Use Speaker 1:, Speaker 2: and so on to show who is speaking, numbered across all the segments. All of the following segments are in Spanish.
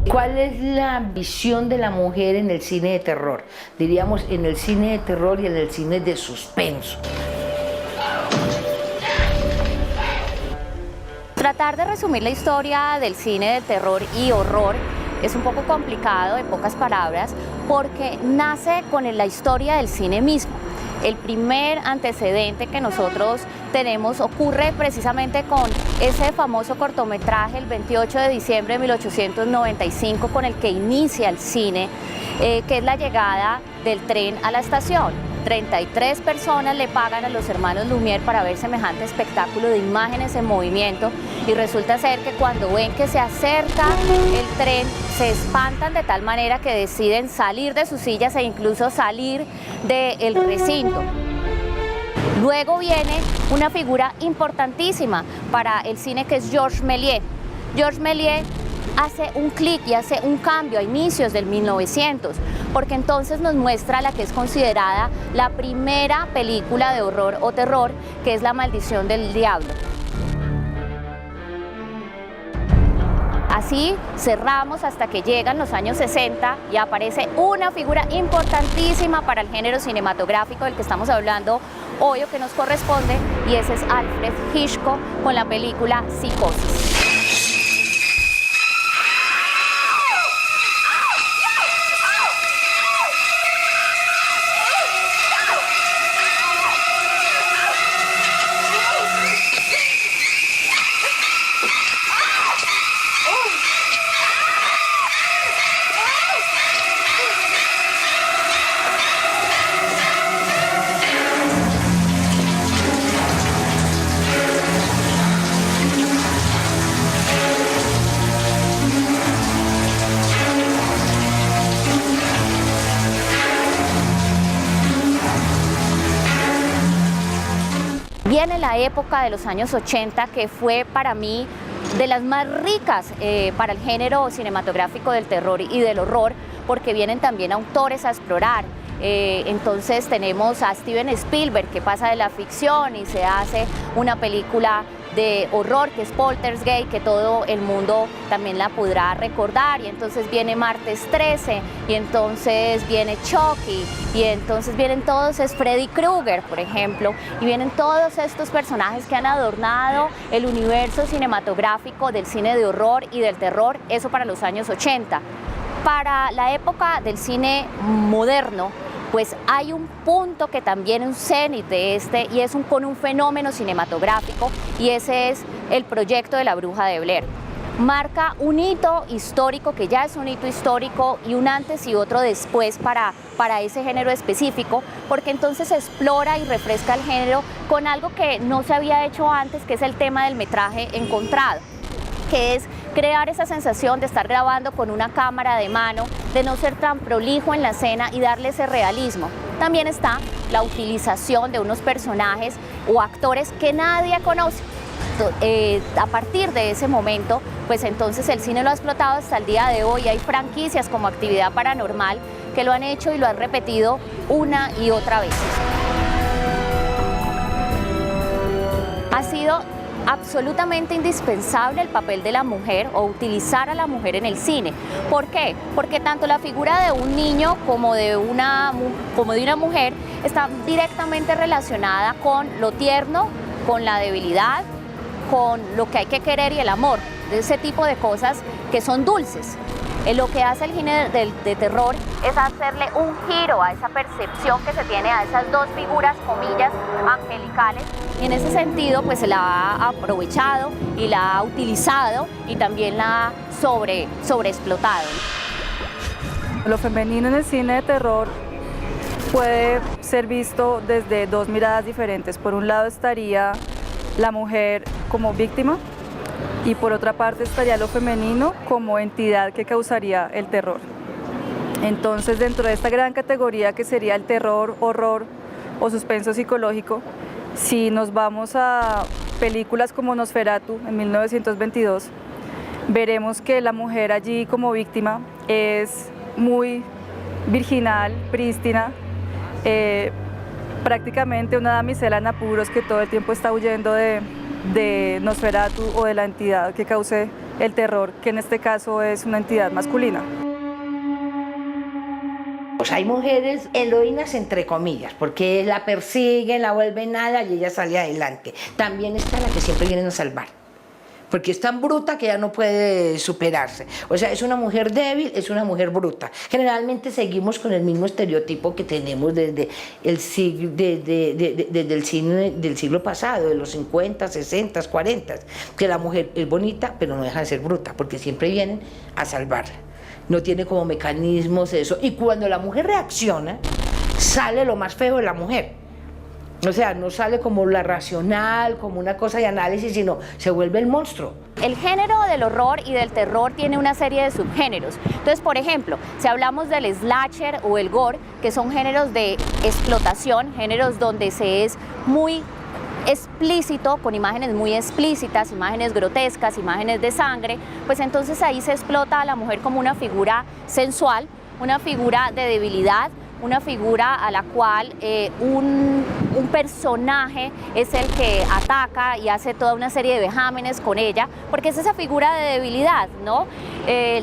Speaker 1: ¿Cuál es la visión de la mujer en el cine de terror? Diríamos en el cine de terror y en el cine de suspenso.
Speaker 2: Tratar de resumir la historia del cine de terror y horror es un poco complicado, en pocas palabras, porque nace con la historia del cine mismo. El primer antecedente que nosotros tenemos ocurre precisamente con ese famoso cortometraje el 28 de diciembre de 1895 con el que inicia el cine, que es la llegada del tren a la estación. 33 personas le pagan a los hermanos Lumière para ver semejante espectáculo de imágenes en movimiento y resulta ser que cuando ven que se acerca el tren se espantan de tal manera que deciden salir de sus sillas e incluso salir del recinto. Luego viene una figura importantísima para el cine que es Georges Méliès. Georges Méliès hace un clic y hace un cambio a inicios del 1900, porque entonces nos muestra la que es considerada la primera película de horror o terror, que es La maldición del diablo. Así cerramos hasta que llegan los años 60 y aparece una figura importantísima para el género cinematográfico del que estamos hablando hoy o que nos corresponde, y ese es Alfred Hitchcock con la película Psicosis. Viene la época de los años 80 que fue para mí de las más ricas para el género cinematográfico del terror y del horror, porque vienen también autores a explorar. Entonces tenemos a Steven Spielberg, que pasa de la ficción y se hace una película de horror que es Poltergeist, que todo el mundo también la podrá recordar, y entonces viene Martes 13, y entonces viene Chucky, y entonces vienen todos, es Freddy Krueger, por ejemplo, y vienen todos estos personajes que han adornado el universo cinematográfico del cine de horror y del terror, eso para los años 80. Para la época del cine moderno, pues hay un punto que también es un cenit de y es con un fenómeno cinematográfico, y ese es el proyecto de La Bruja de Blair. Marca un hito histórico, que ya es un hito histórico, y un antes y otro después para ese género específico, porque entonces explora y refresca el género con algo que no se había hecho antes, que es el tema del metraje encontrado, que es crear esa sensación de estar grabando con una cámara de mano, de no ser tan prolijo en la escena y darle ese realismo. También está la utilización de unos personajes o actores que nadie conoce. A partir de ese momento, pues entonces el cine lo ha explotado hasta el día de hoy. Hay franquicias como Actividad Paranormal que lo han hecho y lo han repetido una y otra vez. Ha sido absolutamente indispensable el papel de la mujer o utilizar a la mujer en el cine. ¿Por qué? Porque tanto la figura de un niño como de una mujer está directamente relacionada con lo tierno, con la debilidad, con lo que hay que querer y el amor, de ese tipo de cosas que son dulces. Lo que hace el cine de terror es hacerle un giro a esa percepción que se tiene a esas dos figuras, comillas, angelicales, y en ese sentido pues se la ha aprovechado y la ha utilizado y también la ha sobreexplotado.
Speaker 3: Lo femenino en el cine de terror puede ser visto desde dos miradas diferentes. Por un lado estaría la mujer como víctima, y por otra parte estaría lo femenino como entidad que causaría el terror. Entonces, dentro de esta gran categoría que sería el terror, horror o suspenso psicológico, si nos vamos a películas como Nosferatu en 1922, veremos que la mujer allí como víctima es muy virginal, prístina, prácticamente una damisela en apuros que todo el tiempo está huyendo de Nosferatu o de la entidad que cause el terror, que en este caso es una entidad masculina.
Speaker 1: Pues hay mujeres heroínas entre comillas, porque la persiguen, la vuelven nada y ella sale adelante. También está la que siempre vienen a salvar, porque es tan bruta que ya no puede superarse. O sea, es una mujer débil, es una mujer bruta. Generalmente seguimos con el mismo estereotipo que tenemos desde el cine del siglo pasado, de los 50, 60, 40, que la mujer es bonita, pero no deja de ser bruta, porque siempre vienen a salvarla. No tiene como mecanismos eso. Y cuando la mujer reacciona, sale lo más feo de la mujer. O sea, no sale como la racional, como una cosa de análisis, sino se vuelve el monstruo.
Speaker 2: El género del horror y del terror tiene una serie de subgéneros. Entonces, por ejemplo, si hablamos del slasher o el gore, que son géneros de explotación, géneros donde se es muy explícito, con imágenes muy explícitas, imágenes grotescas, imágenes de sangre, pues entonces ahí se explota a la mujer como una figura sensual, una figura de debilidad, una figura a la cual un personaje es el que ataca y hace toda una serie de vejámenes con ella, porque es esa figura de debilidad, ¿no?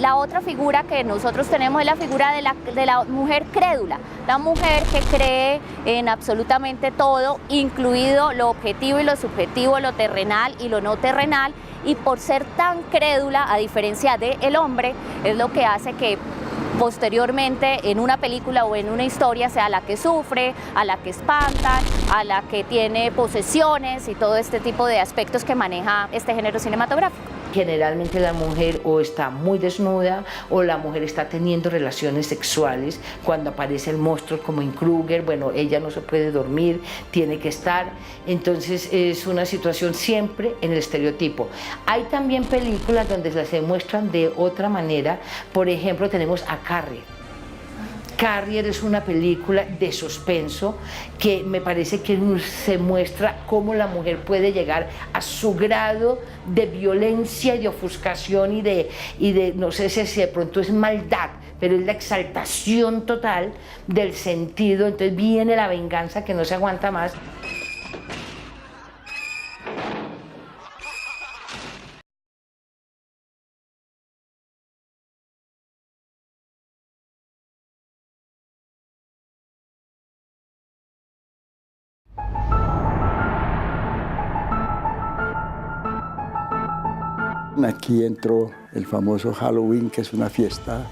Speaker 2: La otra figura que nosotros tenemos es la figura de la mujer crédula, la mujer que cree en absolutamente todo, incluido lo objetivo y lo subjetivo, lo terrenal y lo no terrenal, y por ser tan crédula, a diferencia del hombre, es lo que hace que posteriormente en una película o en una historia sea la que sufre, a la que espantan, a la que tiene posesiones y todo este tipo de aspectos que maneja este género cinematográfico.
Speaker 1: Generalmente la mujer o está muy desnuda o la mujer está teniendo relaciones sexuales cuando aparece el monstruo como en Krueger. Bueno, ella no se puede dormir, tiene que estar. Entonces es una situación siempre en el estereotipo. Hay también películas donde se muestran de otra manera. Por ejemplo, tenemos a Carrie. Carrier es una película de suspenso que me parece que se muestra cómo la mujer puede llegar a su grado de violencia y de ofuscación y de no sé si de pronto es maldad, pero es la exaltación total del sentido. Entonces viene la venganza que no se aguanta más.
Speaker 4: Aquí entró el famoso Halloween, que es una fiesta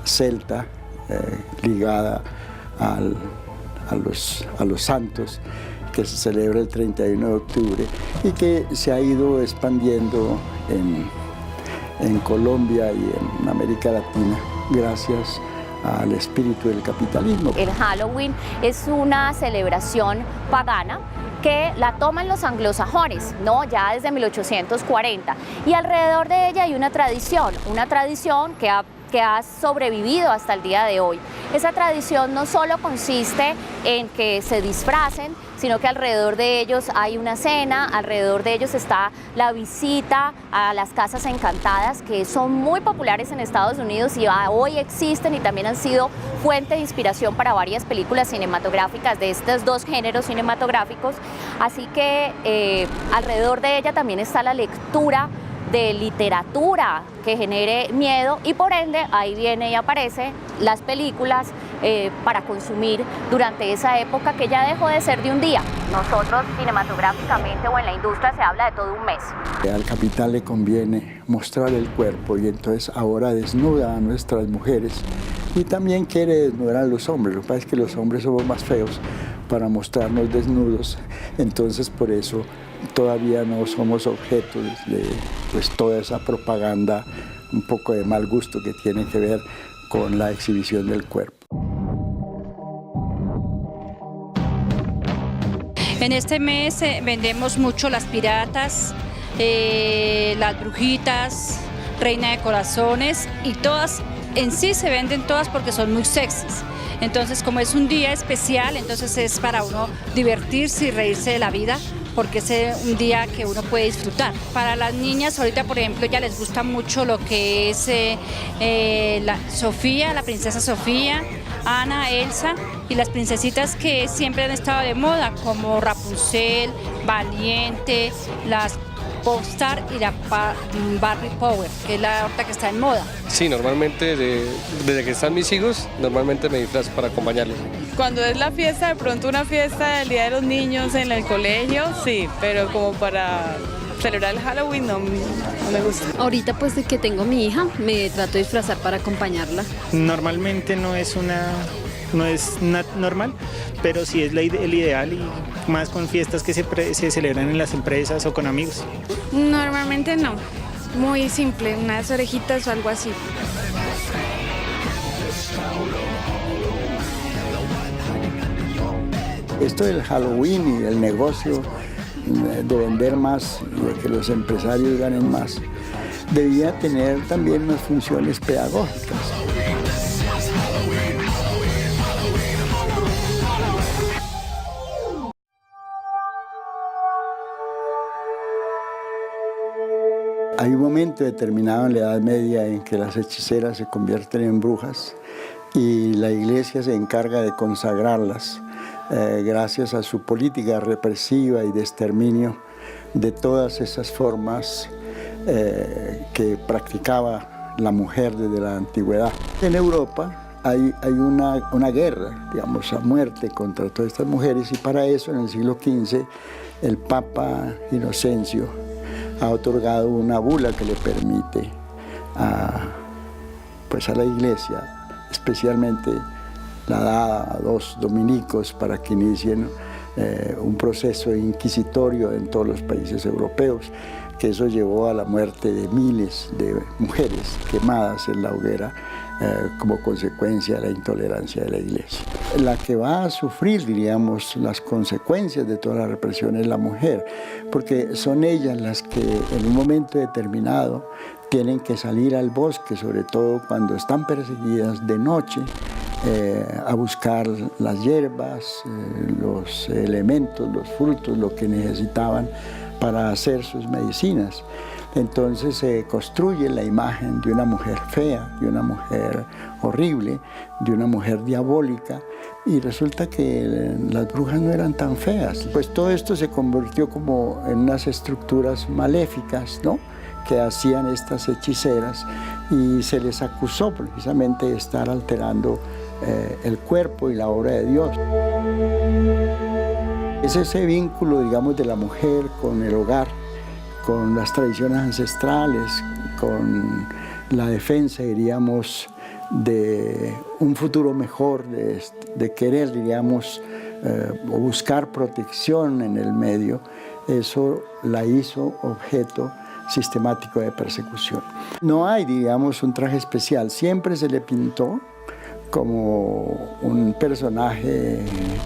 Speaker 4: celta ligada a los santos, que se celebra el 31 de octubre y que se ha ido expandiendo en Colombia y en América Latina gracias al espíritu del capitalismo.
Speaker 2: El Halloween es una celebración pagana que la toman los anglosajones, ¿no? Ya desde 1840, y alrededor de ella hay una tradición que ha sobrevivido hasta el día de hoy. Esa tradición no solo consiste en que se disfracen, sino que alrededor de ellos hay una cena, alrededor de ellos está la visita a las casas encantadas, que son muy populares en Estados Unidos y hoy existen y también han sido fuente de inspiración para varias películas cinematográficas de estos dos géneros cinematográficos. Así que alrededor de ella también está la lectura de literatura que genere miedo y por ende ahí viene y aparece las películas para consumir durante esa época que ya dejó de ser de un día. Nosotros cinematográficamente o en la industria se habla de todo un mes.
Speaker 4: Al capital le conviene mostrar el cuerpo y entonces ahora desnuda a nuestras mujeres y también quiere desnudar a los hombres. Lo que pasa es que los hombres somos más feos para mostrarnos desnudos, entonces por eso todavía no somos objetos de pues, toda esa propaganda un poco de mal gusto que tiene que ver con la exhibición del cuerpo.
Speaker 5: En este mes vendemos mucho las piratas, las brujitas, reina de corazones, y todas en sí se venden todas porque son muy sexys. Entonces, como es un día especial, entonces es para uno divertirse y reírse de la vida, porque es un día que uno puede disfrutar. Para las niñas, ahorita por ejemplo, ya les gusta mucho lo que es Sofía, la princesa Sofía, Ana, Elsa, y las princesitas que siempre han estado de moda, como Rapunzel, Valiente, las Popstar y la Barbie Power, que es la ahorita que está en moda.
Speaker 6: Sí, normalmente desde que están mis hijos, normalmente me disfrazo para acompañarlos.
Speaker 7: Cuando es la fiesta, de pronto una fiesta del Día de los Niños en el colegio, sí, pero como para celebrar el Halloween no me gusta.
Speaker 8: Ahorita pues de que tengo mi hija, me trato de disfrazar para acompañarla.
Speaker 9: Normalmente no es normal, pero sí es el ideal y más con fiestas que se celebran en las empresas o con amigos.
Speaker 10: Normalmente no, muy simple, unas orejitas o algo así.
Speaker 4: Esto del Halloween y el negocio de vender más y de que los empresarios ganen más, debía tener también unas funciones pedagógicas. Hay un momento determinado en la Edad Media en que las hechiceras se convierten en brujas y la Iglesia se encarga de consagrarlas gracias a su política represiva y de exterminio de todas esas formas que practicaba la mujer desde la antigüedad. En Europa hay una guerra, digamos, a muerte contra todas estas mujeres y para eso en el siglo XV el Papa Inocencio ha otorgado una bula que le permite a la Iglesia, especialmente la dada a 2 dominicos para que inicien un proceso inquisitorio en todos los países europeos, que eso llevó a la muerte de miles de mujeres quemadas en la hoguera como consecuencia de la intolerancia de la Iglesia. La que va a sufrir, diríamos, las consecuencias de toda la represión es la mujer, porque son ellas las que en un momento determinado tienen que salir al bosque, sobre todo cuando están perseguidas de noche, a buscar las hierbas, los elementos, los frutos, lo que necesitaban para hacer sus medicinas. Entonces se construye la imagen de una mujer fea, de una mujer horrible, de una mujer diabólica, y resulta que las brujas no eran tan feas. Pues todo esto se convirtió como en unas estructuras maléficas, ¿no?, que hacían estas hechiceras, y se les acusó precisamente de estar alterando el cuerpo y la obra de Dios. Es ese vínculo, digamos, de la mujer con el hogar, con las tradiciones ancestrales, con la defensa, diríamos, de un futuro mejor, de querer, diríamos, o buscar protección en el medio. Eso la hizo objeto sistemático de persecución. No hay, digamos, un traje especial, siempre se le pintó como un personaje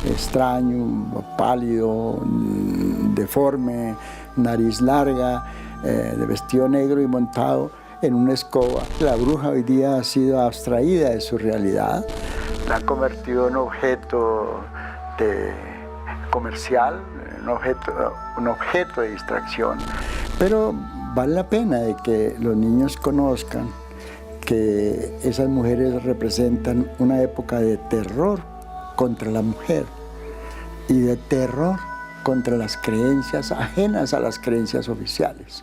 Speaker 4: extraño, pálido, deforme, nariz larga, de vestido negro y montado en una escoba. La bruja hoy día ha sido abstraída de su realidad, la han convertido en objeto comercial, un objeto de distracción. Pero vale la pena de que los niños conozcan que esas mujeres representan una época de terror contra la mujer y de terror contra las creencias ajenas a las creencias oficiales,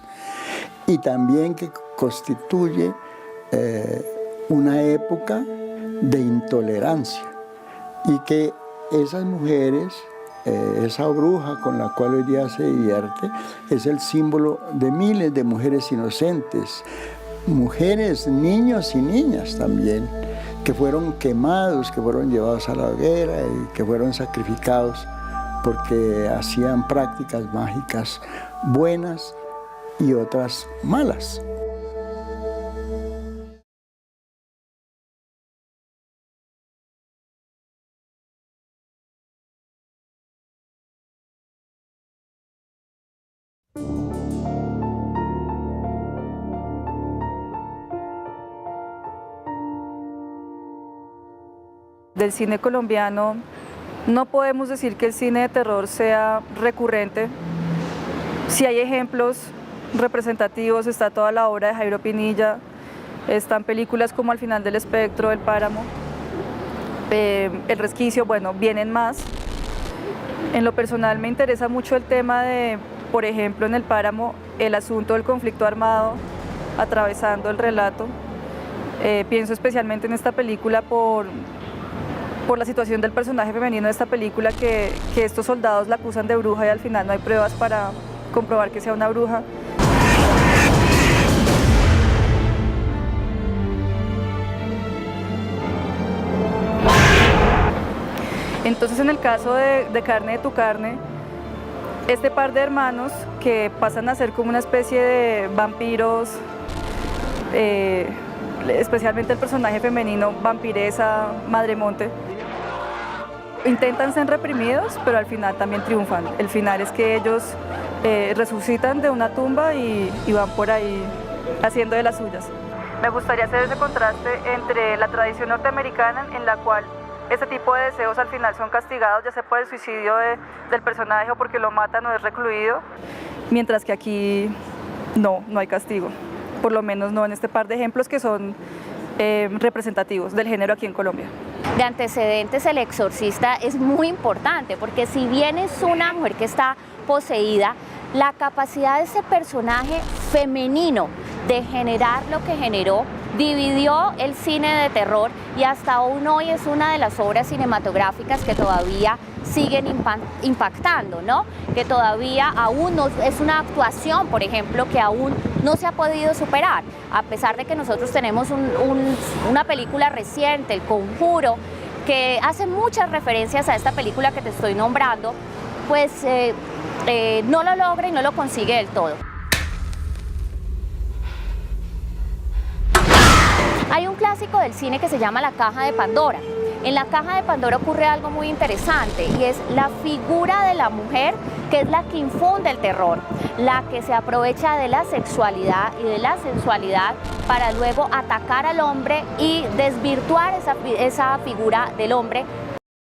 Speaker 4: y también que constituye una época de intolerancia, y que esas mujeres, esa bruja con la cual hoy día se divierte, es el símbolo de miles de mujeres inocentes, mujeres, niños y niñas también, que fueron quemados, que fueron llevados a la hoguera y que fueron sacrificados porque hacían prácticas mágicas buenas y otras malas.
Speaker 3: Del cine colombiano, no podemos decir que el cine de terror sea recurrente. Si hay ejemplos representativos, está toda la obra de Jairo Pinilla, están películas como Al final del espectro, El páramo, El resquicio, bueno, vienen más. En lo personal me interesa mucho el tema de por ejemplo, en El Páramo, el asunto del conflicto armado atravesando el relato. Pienso especialmente en esta película por la situación del personaje femenino de esta película, que estos soldados la acusan de bruja y al final no hay pruebas para comprobar que sea una bruja. Entonces, en el caso de Carne de tu carne, este par de hermanos que pasan a ser como una especie de vampiros, especialmente el personaje femenino, vampiresa, Madremonte, intentan ser reprimidos, pero al final también triunfan. El final es que ellos resucitan de una tumba y van por ahí haciendo de las suyas. Me gustaría hacer ese contraste entre la tradición norteamericana, en la cual este tipo de deseos al final son castigados, ya sea por el suicidio del personaje o porque lo matan o es recluido, mientras que aquí no hay castigo, por lo menos no en este par de ejemplos que son representativos del género aquí en Colombia.
Speaker 2: De antecedentes, El Exorcista es muy importante porque si bien es una mujer que está poseída, la capacidad de ese personaje femenino de generar lo que generó dividió el cine de terror y hasta aún hoy es una de las obras cinematográficas que todavía siguen impactando, ¿no? Que todavía aún no, es una actuación, por ejemplo, que aún no se ha podido superar, a pesar de que nosotros tenemos una película reciente, El Conjuro, que hace muchas referencias a esta película que te estoy nombrando, pues no lo logra y no lo consigue del todo. Hay un clásico del cine que se llama La Caja de Pandora. En La Caja de Pandora ocurre algo muy interesante y es la figura de la mujer, que es la que infunde el terror, la que se aprovecha de la sexualidad y de la sensualidad para luego atacar al hombre y desvirtuar esa figura del hombre